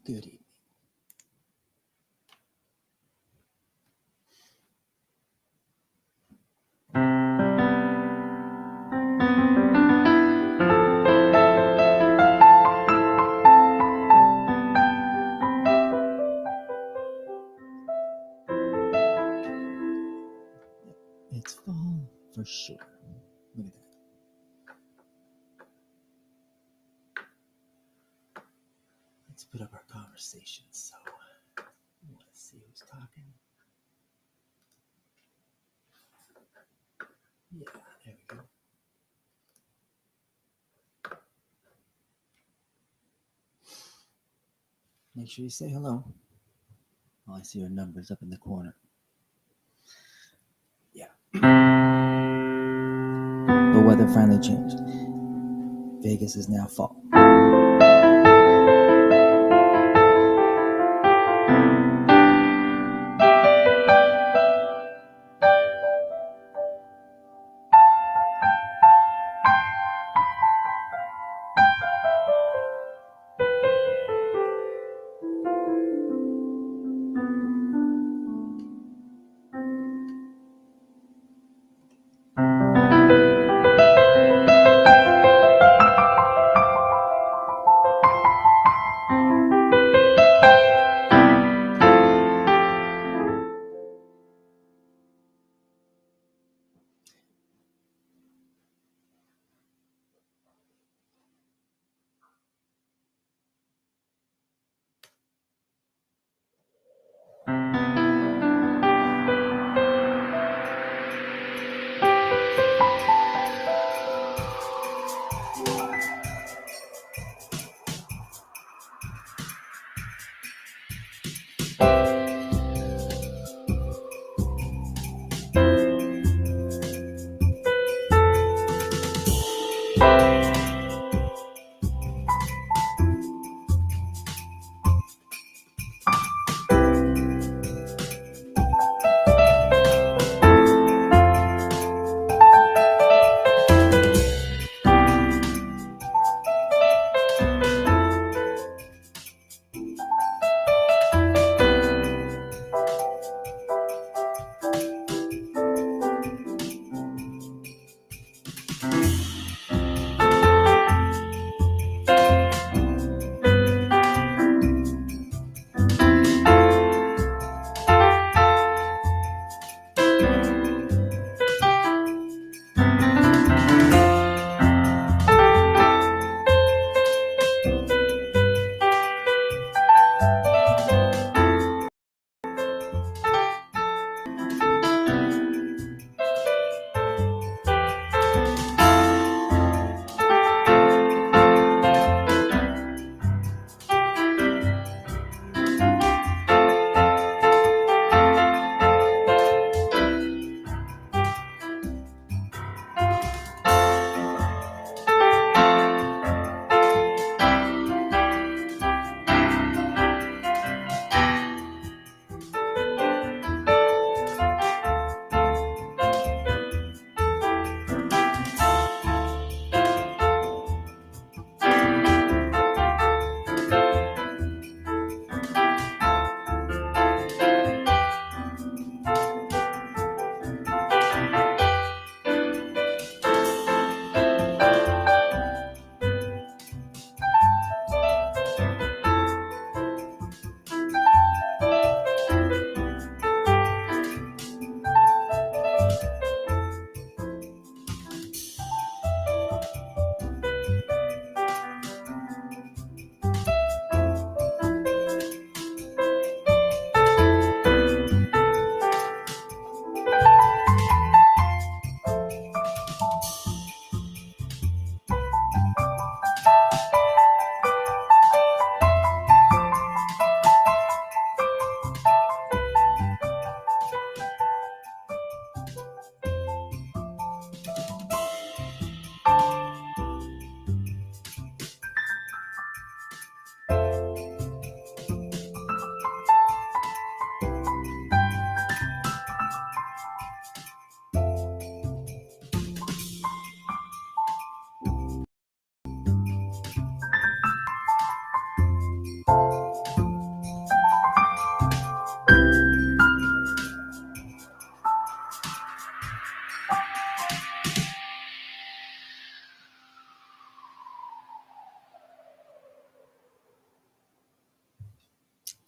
Good evening. It's fall for sure. Look at that. Let's put up our conversation. So, let's see who's talking. Yeah, there we go. Make sure you say hello. Oh, I see your numbers up in the corner. Yeah. The weather finally changed. Vegas is now fall.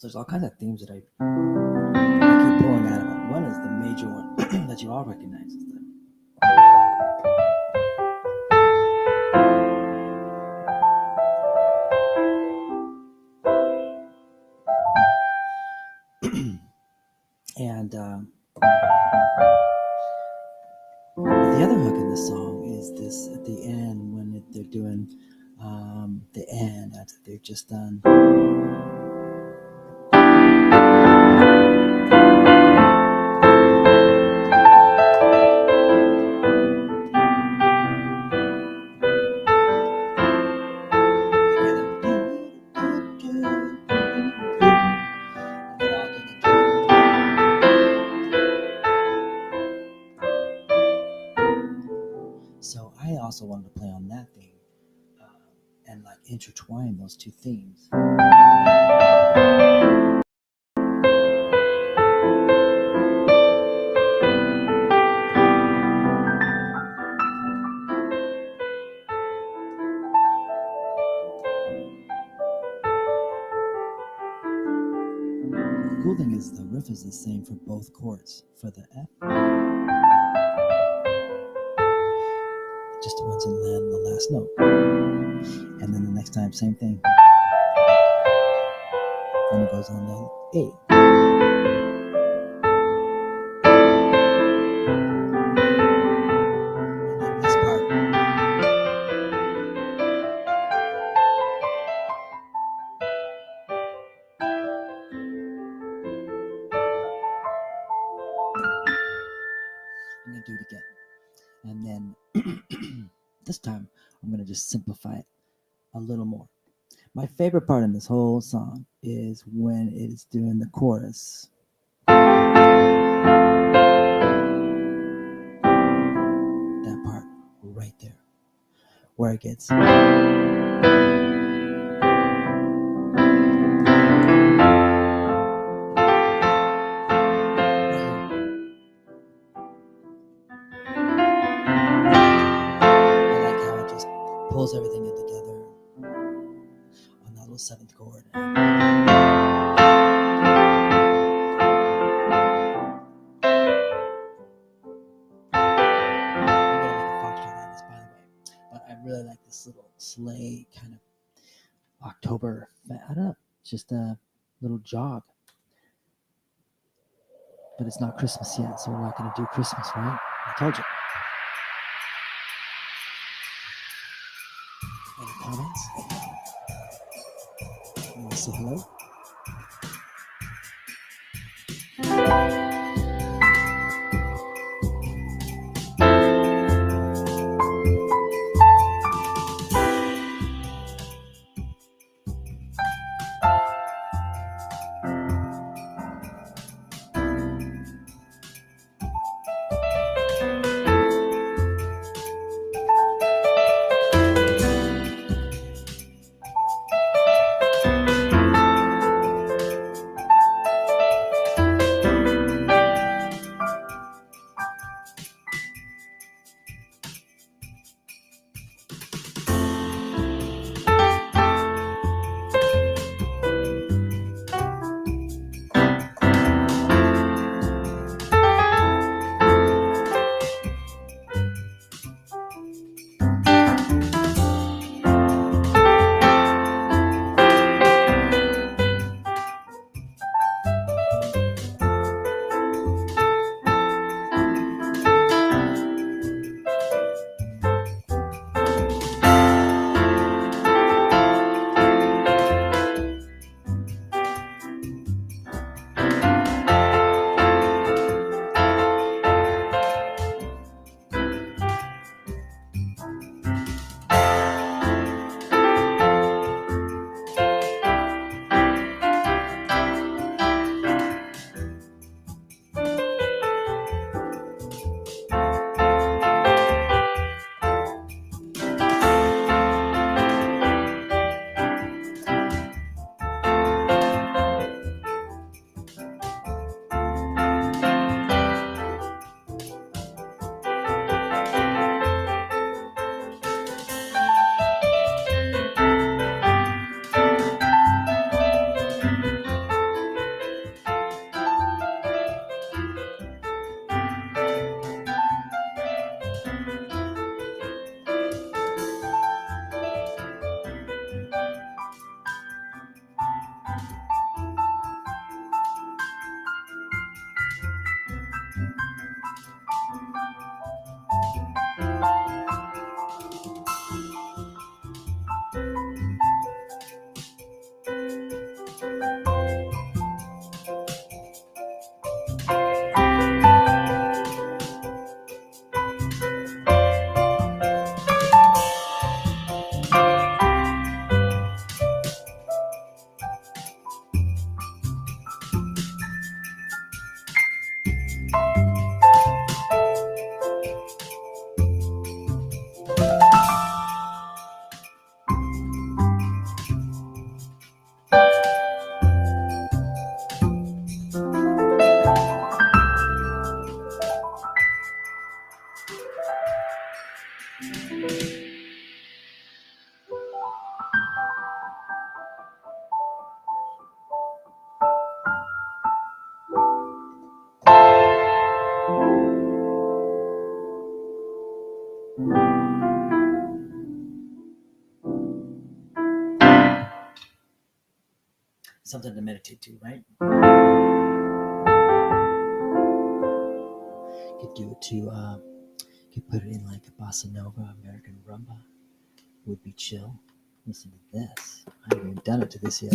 There's all kinds of themes that I keep pulling out of it. One is the major one that you all recognize. Is and the other hook in the song is this at the end when they're doing the end after they've just done. So I also wanted to play on that theme and like intertwine those two themes. The cool thing is the riff is the same for both chords. For the F, just depends on the last note. And then the next time, same thing. Then it goes on the A. And then this part. I'm going to do it again. And then this time, I'm going to just simplify it a little more. My favorite part in this whole song is when it is doing the chorus. That part right there, where it gets. Pulls everything in together on that little seventh chord. I'm gonna make a foxtrot out of this, by the way. But I really like this little sleigh kind of October. I don't know, just a little jog. But it's not Christmas yet, so we're not going to do Christmas, right? I told you. Any comments? You want to say hello? Something to meditate to, right? You could do it to, you could put it in like a bossa nova, American rumba. Would be chill. Listen to this. I haven't even done it to this yet.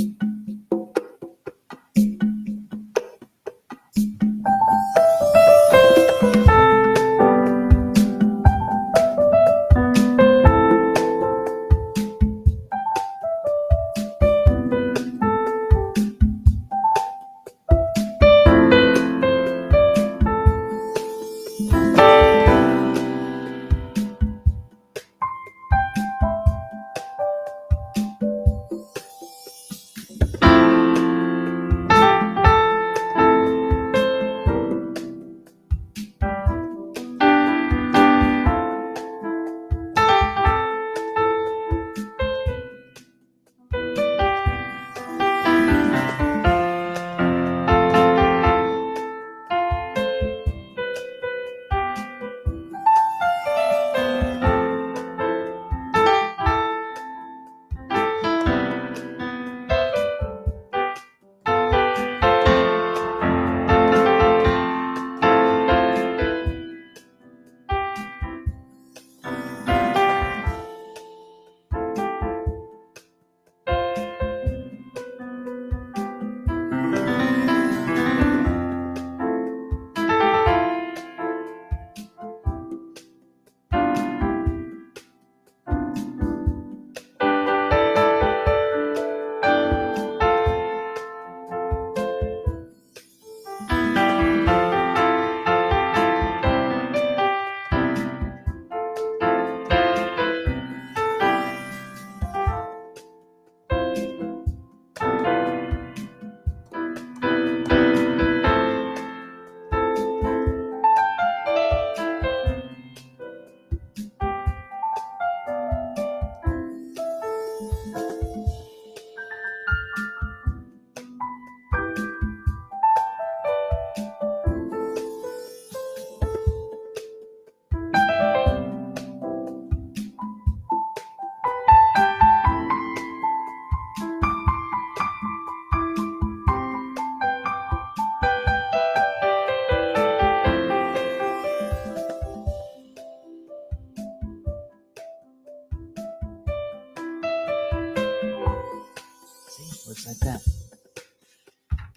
See, works like that.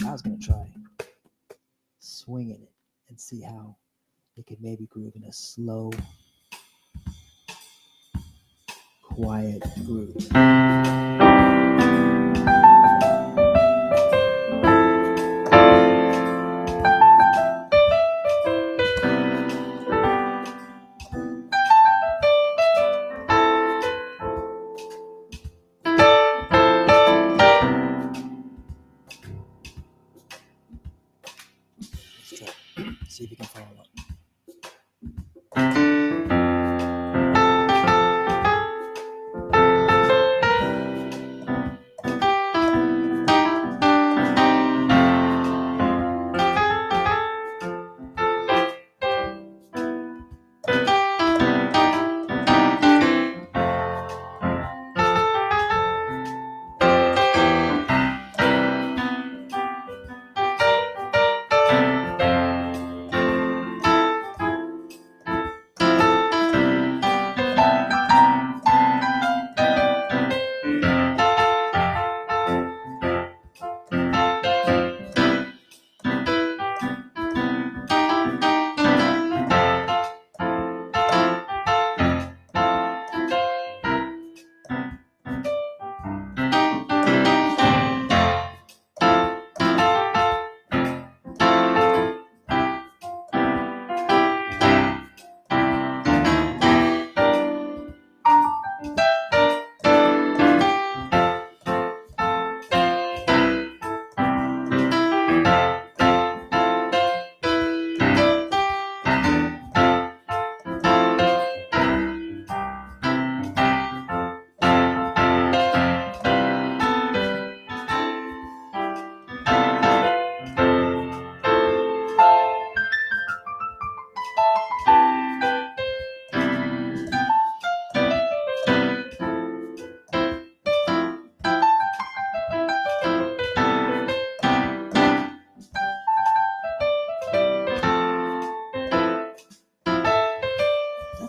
I was gonna try swinging it and see how it could maybe groove in a slow, quiet groove. Let's try it. See if you can follow up.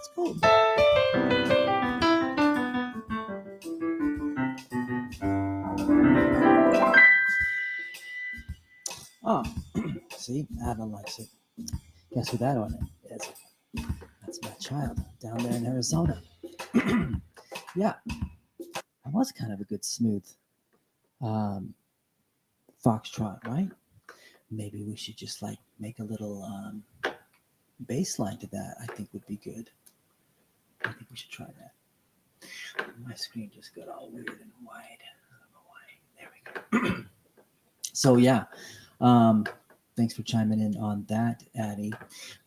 That's cool. Oh, see, Adam likes it. Guess who that one is? That's my child down there in Arizona. Yeah, that was kind of a good smooth foxtrot, right? Maybe we should just like make a little bass line to that. I think would be good. I think we should try that. My screen just got all weird and wide. I don't know why. There we go. So yeah, thanks for chiming in on that, Addie.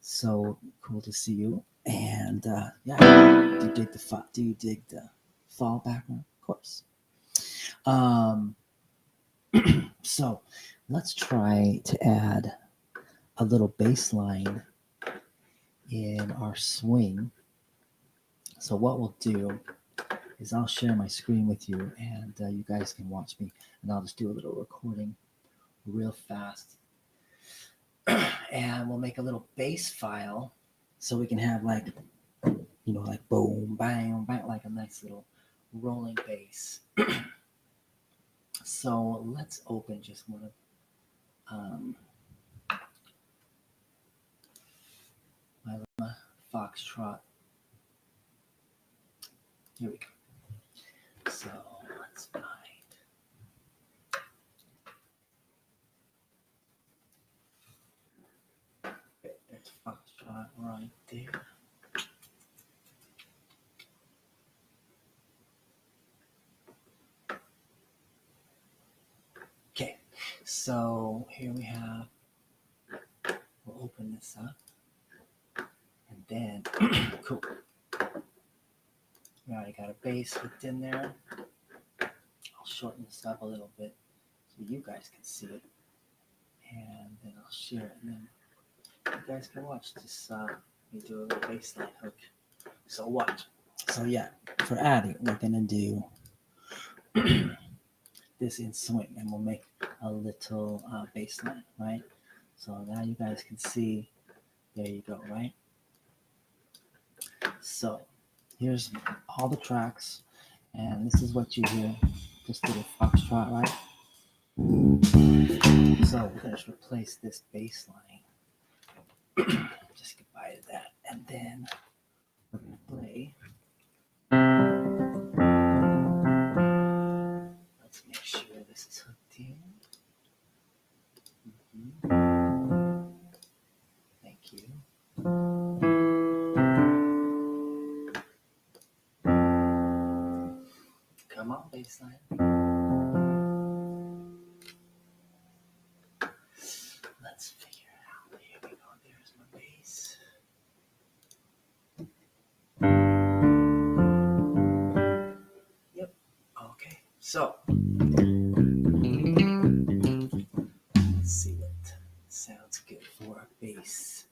So cool to see you. And yeah, do you dig the fall background? Of course. So let's try to add a little bass line in our swing. So what we'll do is I'll share my screen with you, and you guys can watch me, and I'll just do a little recording real fast. And we'll make a little bass file so we can have like, like boom, bang, bang, like a nice little rolling bass. So let's open just one of my foxtrot. Here we go. So let's find. Okay, there's foxtrot right there. Okay, so here we have. We'll open this up, and then cool. We already got a bass hooked in there. I'll shorten this up a little bit so you guys can see it, and then I'll share it, and then you guys can watch this. Me do a little bass line hook. So watch. So yeah, for Addie, we're gonna do this in swing, and we'll make a little bass line, right? So now you guys can see. There you go, right? So here's all the tracks, and this is what you hear. Just a little foxtrot, right? So we're gonna just replace this bass line. Just goodbye to that, and then we're gonna play. Let's make sure this is hooked in. Thank you. Come on, bass line. Let's figure it out. Here we go. There's my bass. Yep. Okay. So let's see what sounds good for a bass.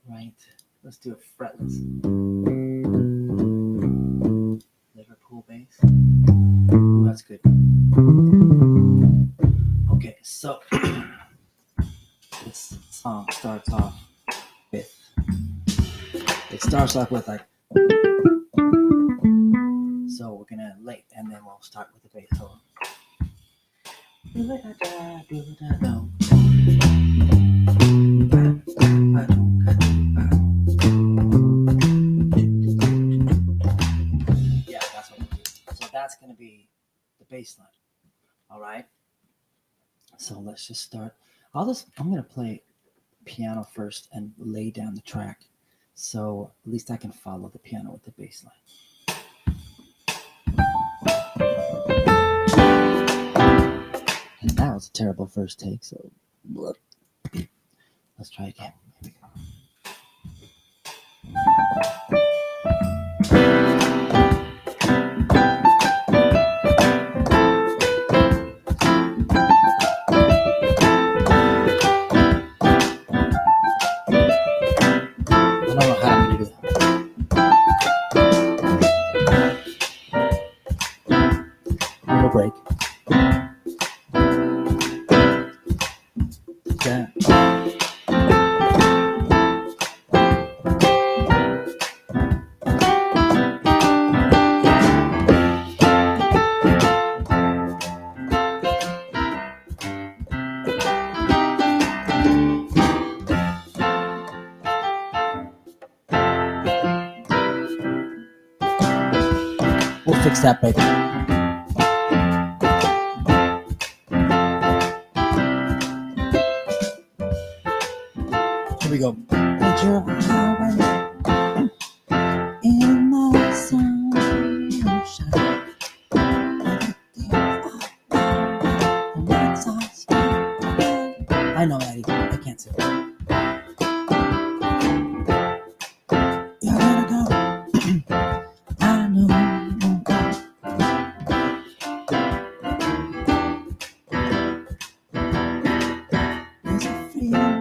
Right. Let's do a fretless. Liverpool bass. Ooh, that's good. Okay, so this song starts off with. It starts off with like. So we're gonna late, and then we'll start with the bass. Hold on. Yeah, that's what we'll do. So that's gonna be the bass line. All right. So let's just start. I'm gonna play piano first and lay down the track, so at least I can follow the piano with the bass line. And that was a terrible first take, so let's try again. Here we go. I don't know how I'm gonna do that. Little break. Yeah. fix that break. Here we go. Put your heart in the sunshine. I know, Eddie. I can't sing. You're gonna go. I know. There's a feeling.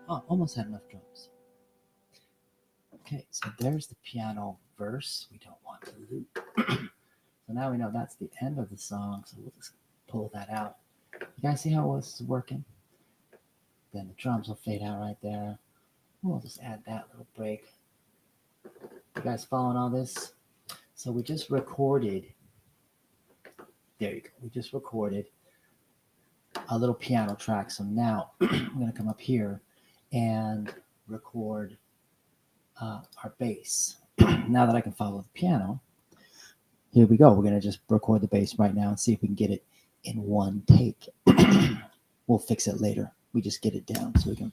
Oh, almost had enough drums. Okay, so there's the piano verse. We don't want to loop. So now we know that's the end of the song, so we'll just pull that out. You guys see how this is working? Then the drums will fade out right there. We'll just add that little break. You guys following all this? So we just recorded, there you go, we just recorded a little piano track. So now I'm going to come up here and record our bass. Now that I can follow the piano, here we go. We're going to just record the bass right now and see if we can get it in one take. We'll fix it later. We just get it down so we can.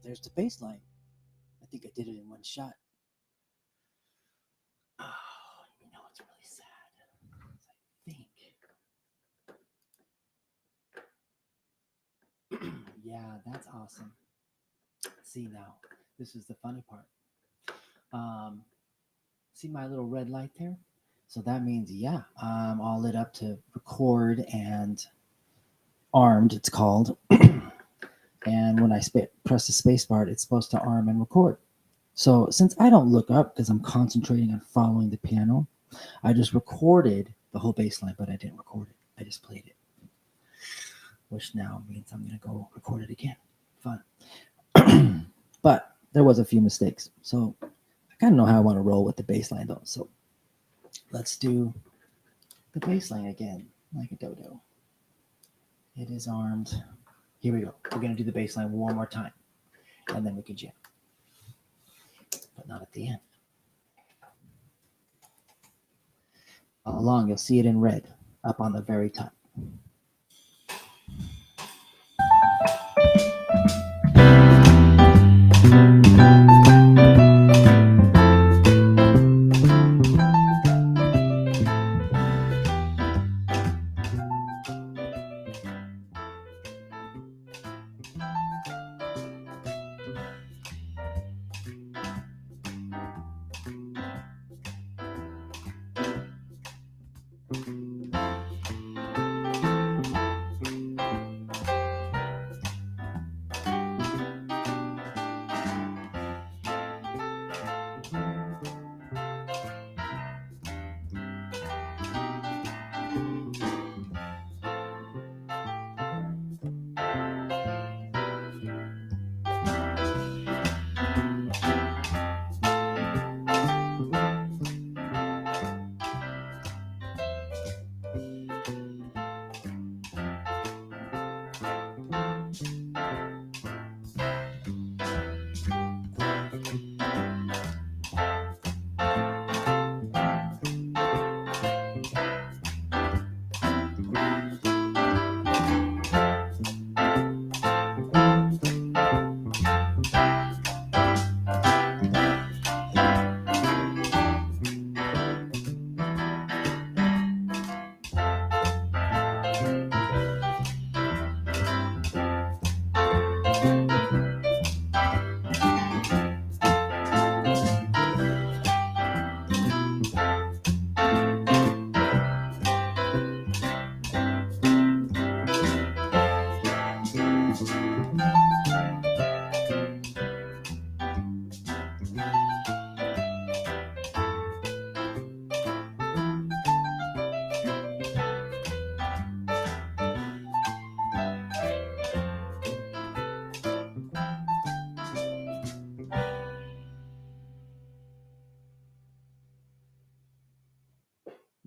There's the bass line. I think I did it in one shot. Oh, you know it's really sad. I think. Yeah, that's awesome. See now, this is the funny part. See my little red light there? So that means, yeah, I'm all lit up to record and armed, it's called. And when I press the space bar, it's supposed to arm and record. So since I don't look up because I'm concentrating on following the piano, I just recorded the whole bass line, but I didn't record it. I just played it. Which now means I'm going to go record it again. Fun. But there was a few mistakes. So I kind of know how I want to roll with the bass line though. So let's do the bass line again, like a dodo. It is armed. Here we go. We're going to do the bass line one more time, and then we can jam, but not at the end. All along, you'll see it in red up on the very top.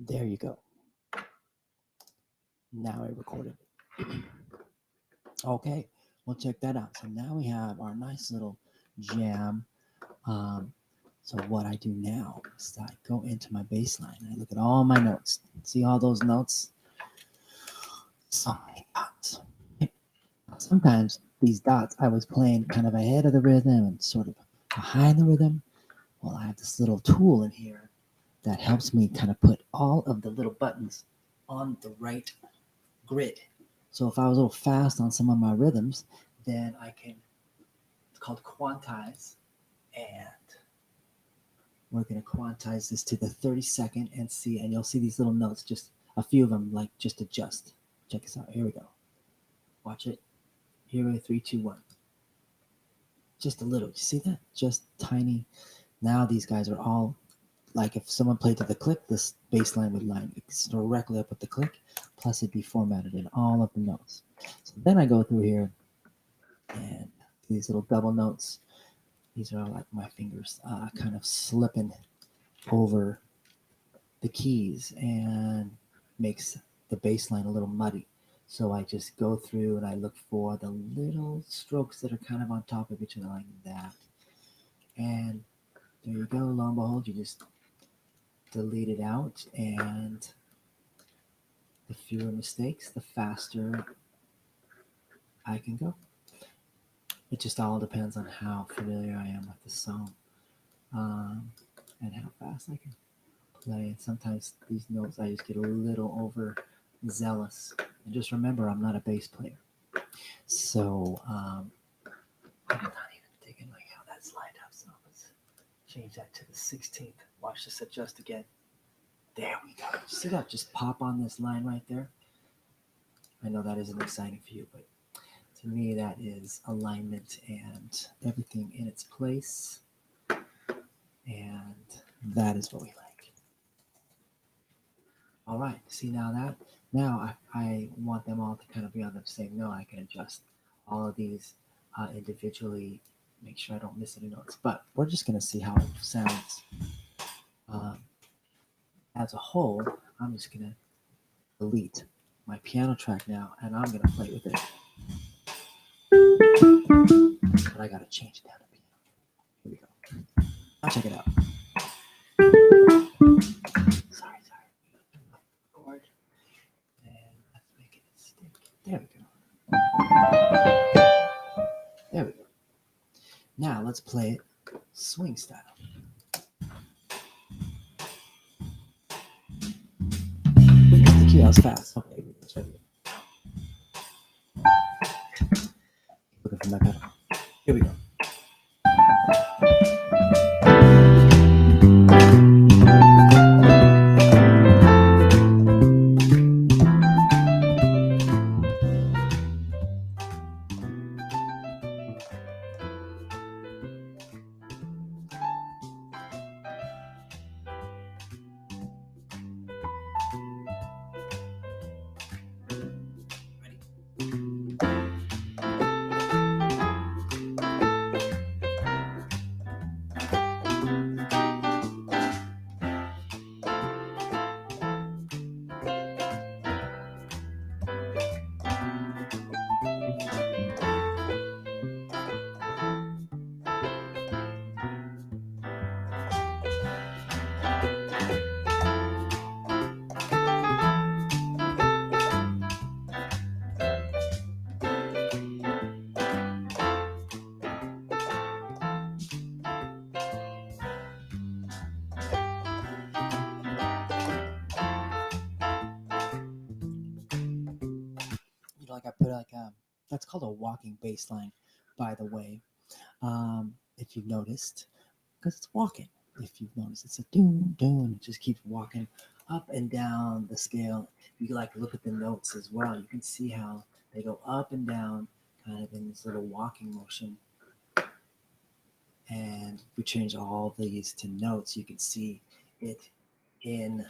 There you go. Now I recorded it. Okay, well, check that out. So now we have our nice little jam. So what I do now is I go into my bass line. I look at all my notes. See all those notes? So many dots. Sometimes these dots I was playing kind of ahead of the rhythm and sort of behind the rhythm. Well, I have this little tool in here that helps me kind of put all of the little buttons on the right grid. So if I was a little fast on some of my rhythms, then I can, it's called quantize, and we're going to quantize this to the 32nd and see, and you'll see these little notes, just a few of them, like just adjust. Check this out. Here we go. Watch it. Here we go. 3, 2, 1. Just a little. You see that? Just tiny. Now these guys are all like if someone played to the click, this bass line would line directly up with the click, plus it'd be formatted in all of the notes. So then I go through here and these little double notes. These are like my fingers kind of slipping over the keys and makes the bass line a little muddy. So I just go through and I look for the little strokes that are kind of on top of each other like that. And there you go. Lo and behold, you just delete it out, and the fewer mistakes, the faster I can go. It just all depends on how familiar I am with the song and how fast I can play. And sometimes these notes I just get a little overzealous. And just remember, I'm not a bass player. So I'm not even thinking like how that's lined up. So let's change that to the 16th. Watch this adjust again. There we go. See that just pop on this line right there? I know that isn't exciting for you, but to me that is alignment and everything in its place. And that is what we like. All right. See now I want them all to kind of be on the same note. I can adjust all of these individually, make sure I don't miss any notes. But we're just going to see how it sounds as a whole, I'm just gonna delete my piano track now, and I'm gonna play with it. But I gotta change it down to piano. Here we go. Now check it out. Sorry. Chord. And let's make it stick. There we go. There we go. Now let's play it swing style. The key, that was fast. Okay, let's try it. Looking for my pedal. Here we go. Like I put that's called a walking bass line, by the way. If you've noticed, because it's walking. If you've noticed, it's a doon doon. It just keeps walking up and down the scale. You like look at the notes as well. You can see how they go up and down, kind of in this little walking motion. And if we change all these to notes, you can see it in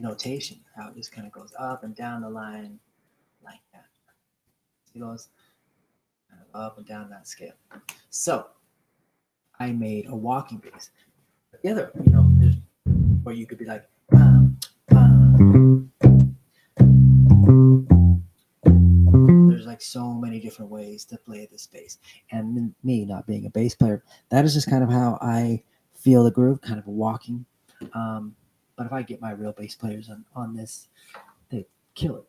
notation, how it just kind of goes up and down the line like that. It goes kind of up and down that scale. So I made a walking bass. The other, where you could be like, there's like so many different ways to play this bass. And me not being a bass player, that is just kind of how I feel the groove, kind of walking. But if I get my real bass players on this, they kill it.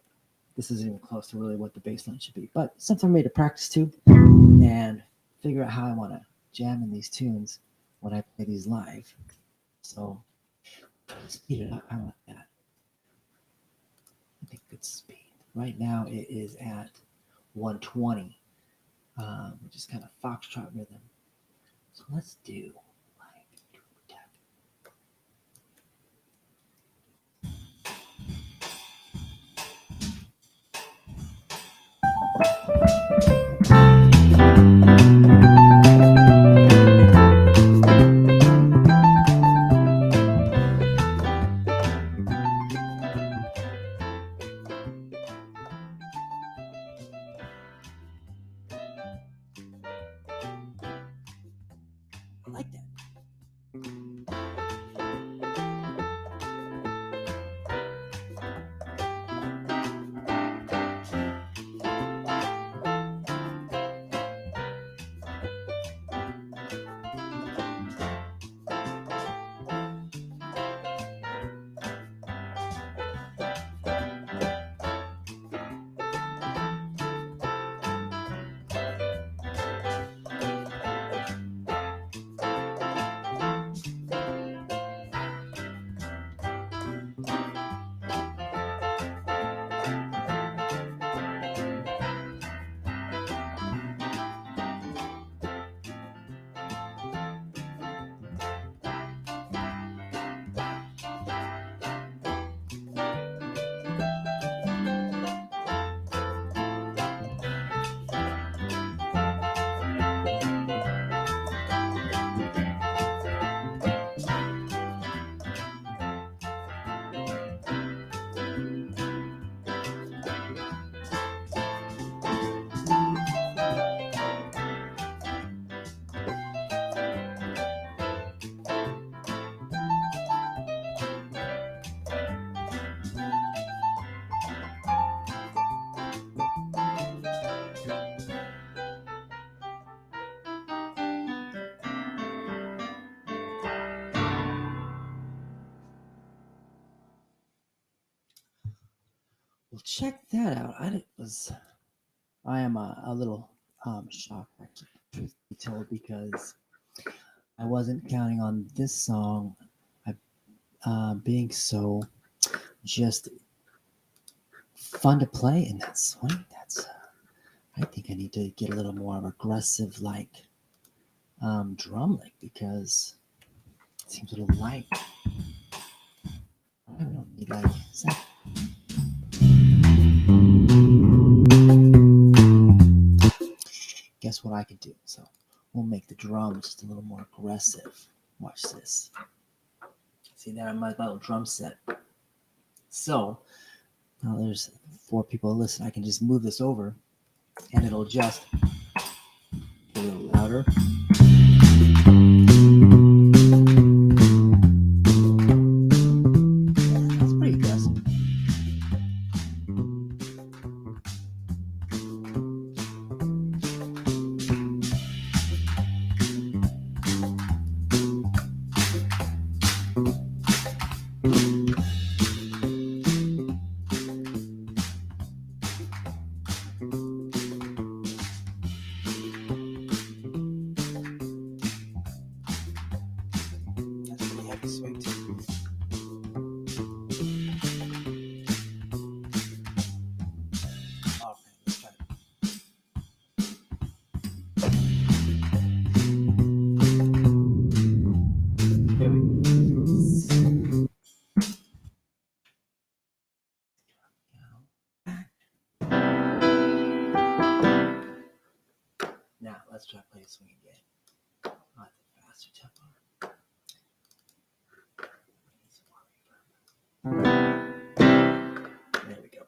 This isn't even close to really what the bass line should be. But something for me to practice to and figure out how I want to jam in these tunes when I play these live. So speed it up. I want that. I think good speed. Right now it is at 120, which is kind of foxtrot rhythm. So let's do like that. Well, check that out. I am a little shocked, actually, truth be told, because I wasn't counting on this song being so just fun to play in that swing. I think I need to get a little more of aggressive, like drum lick, because it seems a little light. I don't need like. Guess what I could do? So we'll make the drums just a little more aggressive. Watch this. See that on my little drum set. So now there's 4 people listen. I can just move this over, and it'll just get a little louder. That's pretty aggressive. That's pretty heavy swing too. Okay, let's try it. Here we go. Now let's try playing swing again. At the faster tempo. There we go.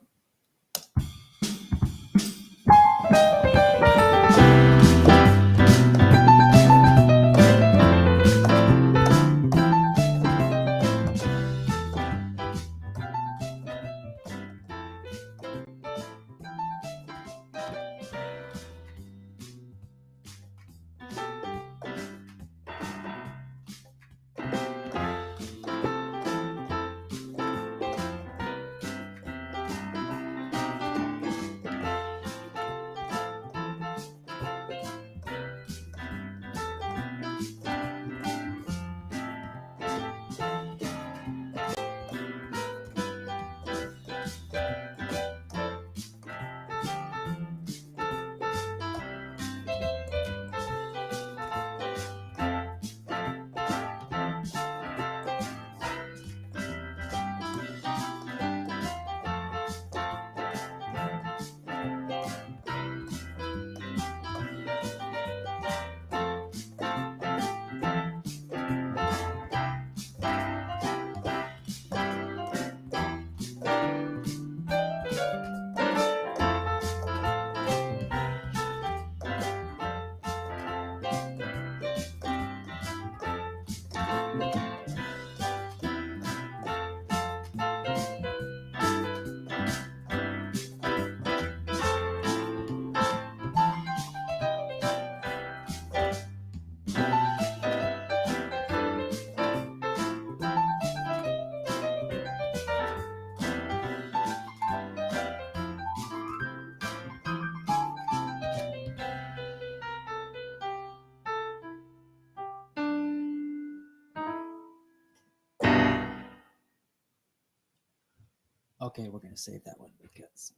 Okay, we're gonna save that one because,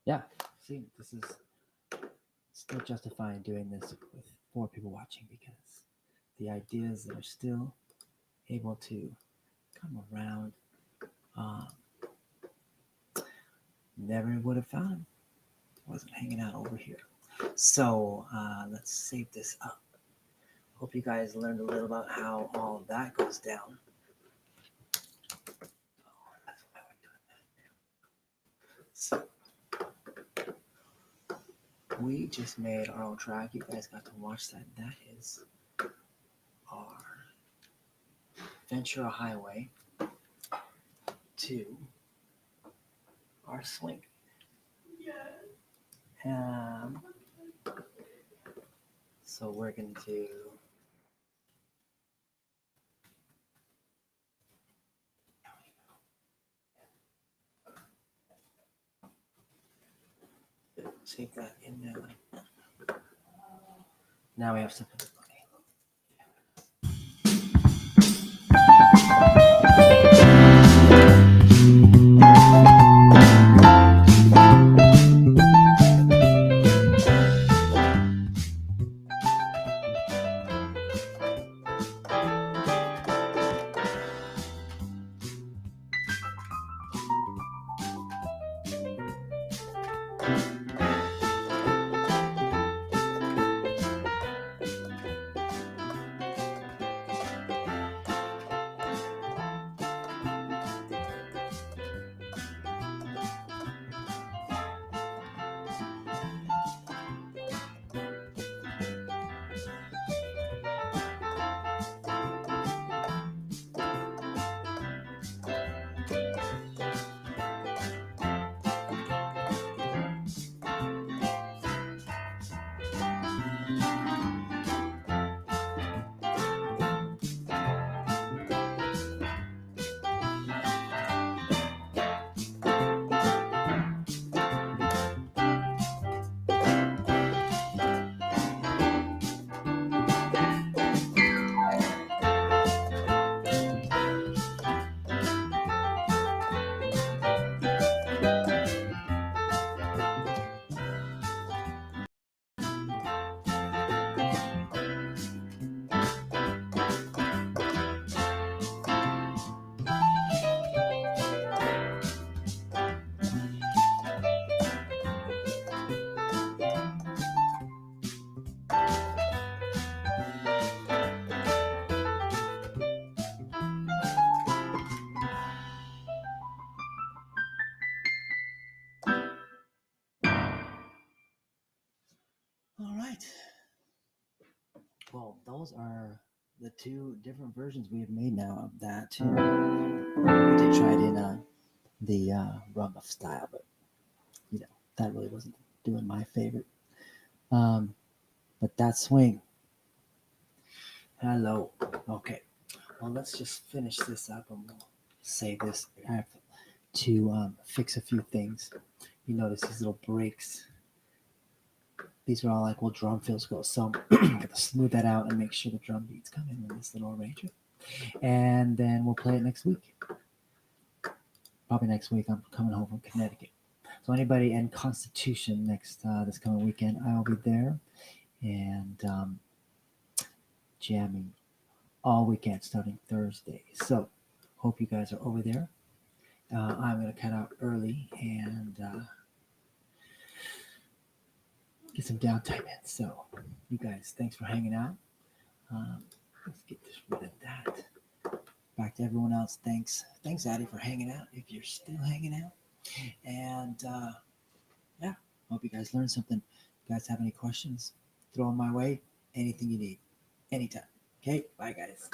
yeah, see, this is still justifying doing this with 4 people watching, because the ideas that are still able to come around, um, never would have found them. Wasn't hanging out over here. So let's save this up. Hope you guys learned a little about how all of that goes down. So we just made our own track. You guys got to watch that. That is our Ventura Highway to our swing. So we're going to Save that in there. Now we have something to play. All right. Well, those are the two different versions we have made now of that tune. We did try it in the rumba style, but that really wasn't doing my favorite. But that swing. Hello. Okay. Well, let's just finish this up and we'll save this. I have to fix a few things. You notice these little breaks. These are all like where drum fills go. So I'm got to smooth that out and make sure the drum beats come in with this little arrangement. And then we'll play it next week. Probably next week. I'm coming home from Connecticut. So anybody in Constitution next this coming weekend, I will be there and jamming all weekend starting Thursday. So hope you guys are over there. I'm going to cut out early and get some downtime in. So you guys, thanks for hanging out. Let's get rid of that. Back to everyone else. Thanks, Addie, for hanging out. If you're still hanging out, and yeah, hope you guys learned something. If you guys have any questions, throw them my way. Anything you need, anytime. Okay, bye, guys.